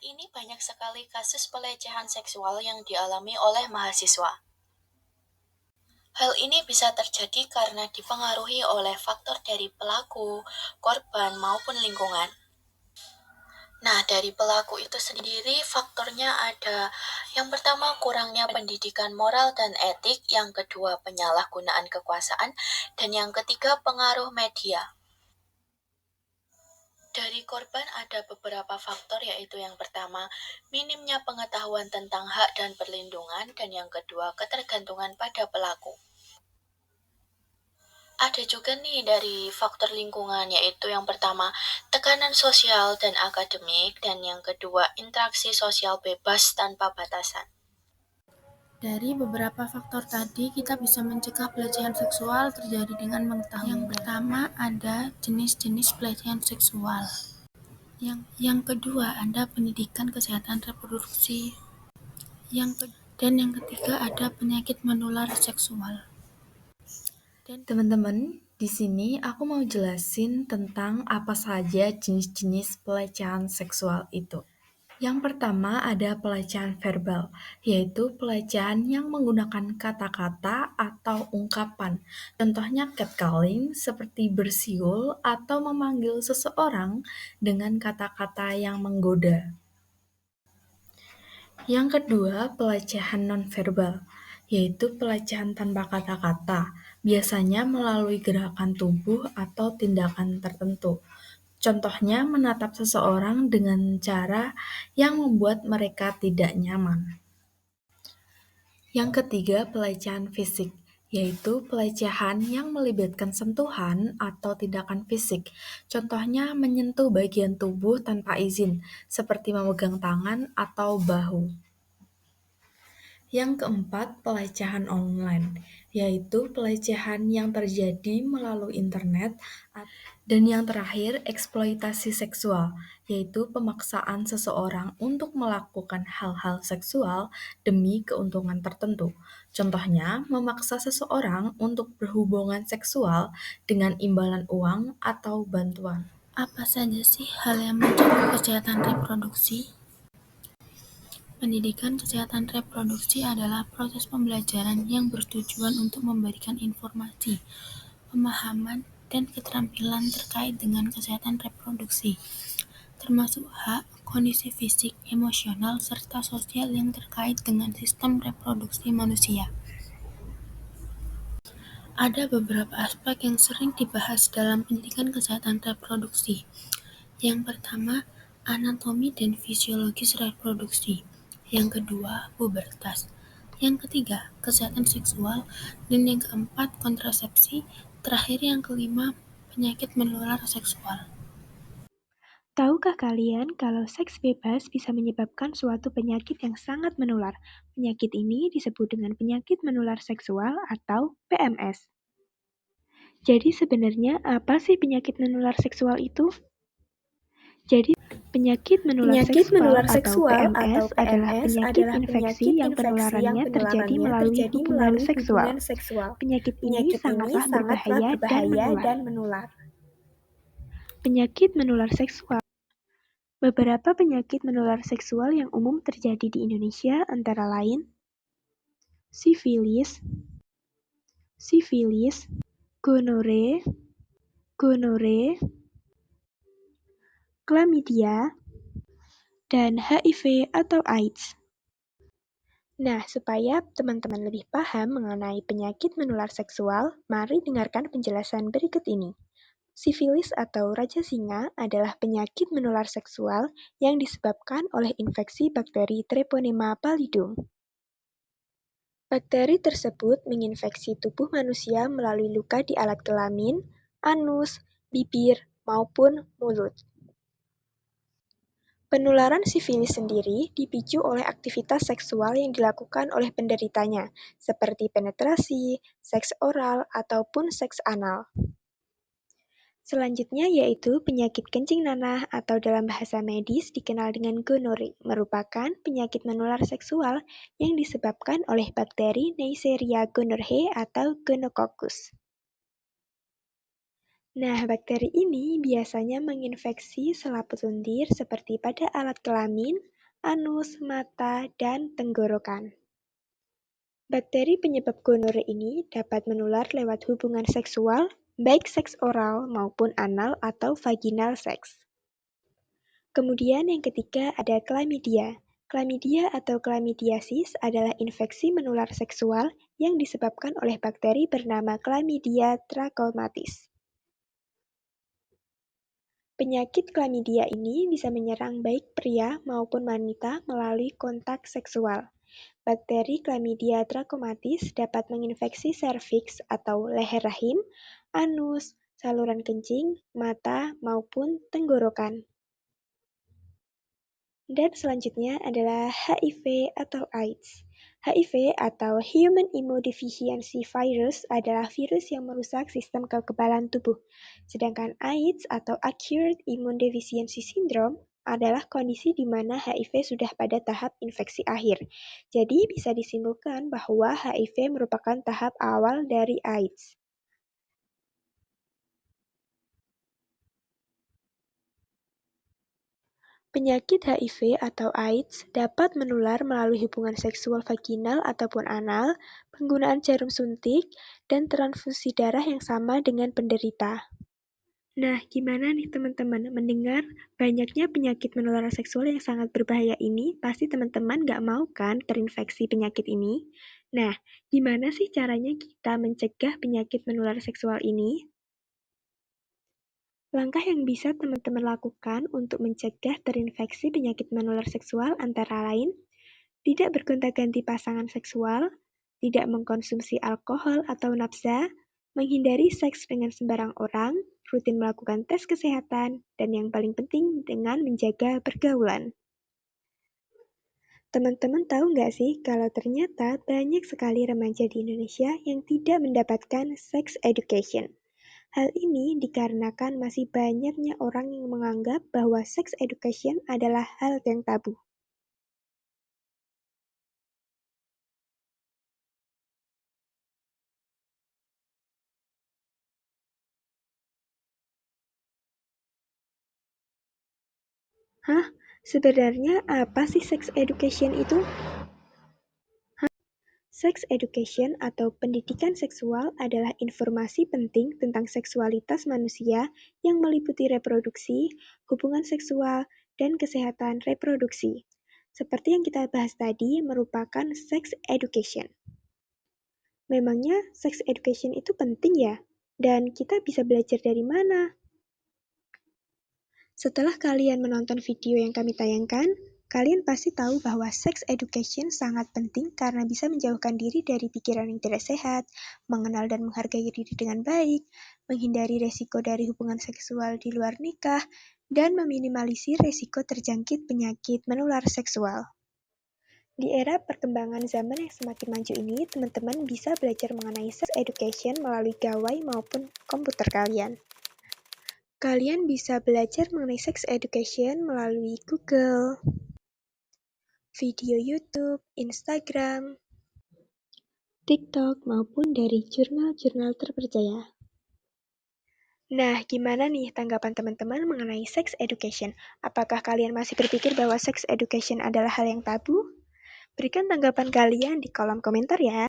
ini banyak sekali kasus pelecehan seksual yang dialami oleh mahasiswa. Hal ini bisa terjadi karena dipengaruhi oleh faktor dari pelaku, korban, maupun lingkungan. Nah, dari pelaku itu sendiri faktornya ada yang pertama kurangnya pendidikan moral dan etik, yang kedua penyalahgunaan kekuasaan, dan yang ketiga pengaruh media. Dari korban ada beberapa faktor, yaitu yang pertama, minimnya pengetahuan tentang hak dan perlindungan, dan yang kedua, ketergantungan pada pelaku. Ada juga nih dari faktor lingkungan, yaitu yang pertama, tekanan sosial dan akademik, dan yang kedua, interaksi sosial bebas tanpa batasan. Dari beberapa faktor tadi, kita bisa mencegah pelecehan seksual terjadi dengan mengetahui. Yang pertama, ada jenis-jenis pelecehan seksual. Yang kedua, ada pendidikan kesehatan reproduksi. Dan yang ketiga, ada penyakit menular seksual. Teman-teman, di sini aku mau jelasin tentang apa saja jenis-jenis pelecehan seksual itu. Yang pertama ada pelecehan verbal, yaitu pelecehan yang menggunakan kata-kata atau ungkapan. Contohnya catcalling seperti bersiul atau memanggil seseorang dengan kata-kata yang menggoda. Yang kedua, pelecehan nonverbal, yaitu pelecehan tanpa kata-kata, biasanya melalui gerakan tubuh atau tindakan tertentu. Contohnya menatap seseorang dengan cara yang membuat mereka tidak nyaman. Yang ketiga, pelecehan fisik, yaitu pelecehan yang melibatkan sentuhan atau tindakan fisik. Contohnya menyentuh bagian tubuh tanpa izin, seperti memegang tangan atau bahu. Yang keempat, pelecehan online, yaitu pelecehan yang terjadi melalui internet. Dan yang terakhir, eksploitasi seksual, yaitu pemaksaan seseorang untuk melakukan hal-hal seksual demi keuntungan tertentu. Contohnya, memaksa seseorang untuk berhubungan seksual dengan imbalan uang atau bantuan. Apa saja sih hal yang mencakup kesehatan reproduksi? Pendidikan kesehatan reproduksi adalah proses pembelajaran yang bertujuan untuk memberikan informasi, pemahaman, dan keterampilan terkait dengan kesehatan reproduksi, termasuk hak, kondisi fisik, emosional, serta sosial yang terkait dengan sistem reproduksi manusia. Ada beberapa aspek yang sering dibahas dalam pendidikan kesehatan reproduksi. Yang pertama, anatomi dan fisiologis reproduksi. Yang kedua, pubertas. Yang ketiga, kesehatan seksual. Dan yang keempat, kontrasepsi. Terakhir yang kelima, penyakit menular seksual. Tahukah kalian kalau seks bebas bisa menyebabkan suatu penyakit yang sangat menular? Penyakit ini disebut dengan penyakit menular seksual atau PMS. Jadi sebenarnya apa sih penyakit menular seksual itu? Jadi penyakit menular seksual atau PMS adalah penyakit infeksi yang penularannya terjadi melalui hubungan seksual. Penyakit ini sangatlah berbahaya dan menular. Penyakit menular seksual. Beberapa penyakit menular seksual yang umum terjadi di Indonesia antara lain sifilis, gonore, chlamydia, dan HIV atau AIDS. Nah, supaya teman-teman lebih paham mengenai penyakit menular seksual, mari dengarkan penjelasan berikut ini. Sifilis atau raja singa adalah penyakit menular seksual yang disebabkan oleh infeksi bakteri Treponema pallidum. Bakteri tersebut menginfeksi tubuh manusia melalui luka di alat kelamin, anus, bibir, maupun mulut. Penularan sifilis sendiri dipicu oleh aktivitas seksual yang dilakukan oleh penderitanya, seperti penetrasi, seks oral, ataupun seks anal. Selanjutnya yaitu penyakit kencing nanah atau dalam bahasa medis dikenal dengan gonore, merupakan penyakit menular seksual yang disebabkan oleh bakteri Neisseria gonorrhoeae atau Gonococcus. Nah, bakteri ini biasanya menginfeksi selaput lendir seperti pada alat kelamin, anus, mata, dan tenggorokan. Bakteri penyebab gonore ini dapat menular lewat hubungan seksual, baik seks oral maupun anal atau vaginal seks. Kemudian yang ketiga ada chlamydia. Chlamydia atau chlamydiasis adalah infeksi menular seksual yang disebabkan oleh bakteri bernama Chlamydia trachomatis. Penyakit chlamydia ini bisa menyerang baik pria maupun wanita melalui kontak seksual. Bakteri Chlamydia trachomatis dapat menginfeksi serviks atau leher rahim, anus, saluran kencing, mata, maupun tenggorokan. Dan selanjutnya adalah HIV atau AIDS. HIV atau Human Immunodeficiency Virus adalah virus yang merusak sistem kekebalan tubuh. Sedangkan AIDS atau Acquired Immune Deficiency Syndrome adalah kondisi di mana HIV sudah pada tahap infeksi akhir. Jadi bisa disimpulkan bahwa HIV merupakan tahap awal dari AIDS. Penyakit HIV atau AIDS dapat menular melalui hubungan seksual vaginal ataupun anal, penggunaan jarum suntik, dan transfusi darah yang sama dengan penderita. Nah, gimana nih teman-teman mendengar banyaknya penyakit menular seksual yang sangat berbahaya ini? Pasti teman-teman gak mau kan terinfeksi penyakit ini? Nah, gimana sih caranya kita mencegah penyakit menular seksual ini? Langkah yang bisa teman-teman lakukan untuk mencegah terinfeksi penyakit menular seksual antara lain, tidak bergonta-ganti pasangan seksual, tidak mengkonsumsi alkohol atau nafsa, menghindari seks dengan sembarang orang, rutin melakukan tes kesehatan, dan yang paling penting dengan menjaga pergaulan. Teman-teman tahu nggak sih kalau ternyata banyak sekali remaja di Indonesia yang tidak mendapatkan sex education. Hal ini dikarenakan masih banyaknya orang yang menganggap bahwa sex education adalah hal yang tabu. Hah? Sebenarnya apa sih sex education itu? Sex education atau pendidikan seksual adalah informasi penting tentang seksualitas manusia yang meliputi reproduksi, hubungan seksual, dan kesehatan reproduksi. Seperti yang kita bahas tadi, merupakan sex education. Memangnya sex education itu penting ya? Dan kita bisa belajar dari mana? Setelah kalian menonton video yang kami tayangkan, kalian pasti tahu bahwa sex education sangat penting karena bisa menjauhkan diri dari pikiran yang tidak sehat, mengenal dan menghargai diri dengan baik, menghindari resiko dari hubungan seksual di luar nikah, dan meminimalisir resiko terjangkit penyakit menular seksual. Di era perkembangan zaman yang semakin maju ini, teman-teman bisa belajar mengenai sex education melalui gawai maupun komputer kalian. Kalian bisa belajar mengenai sex education melalui Google, video YouTube, Instagram, TikTok, maupun dari jurnal-jurnal terpercaya. Nah, gimana nih tanggapan teman-teman mengenai sex education? Apakah kalian masih berpikir bahwa sex education adalah hal yang tabu? Berikan tanggapan kalian di kolom komentar ya.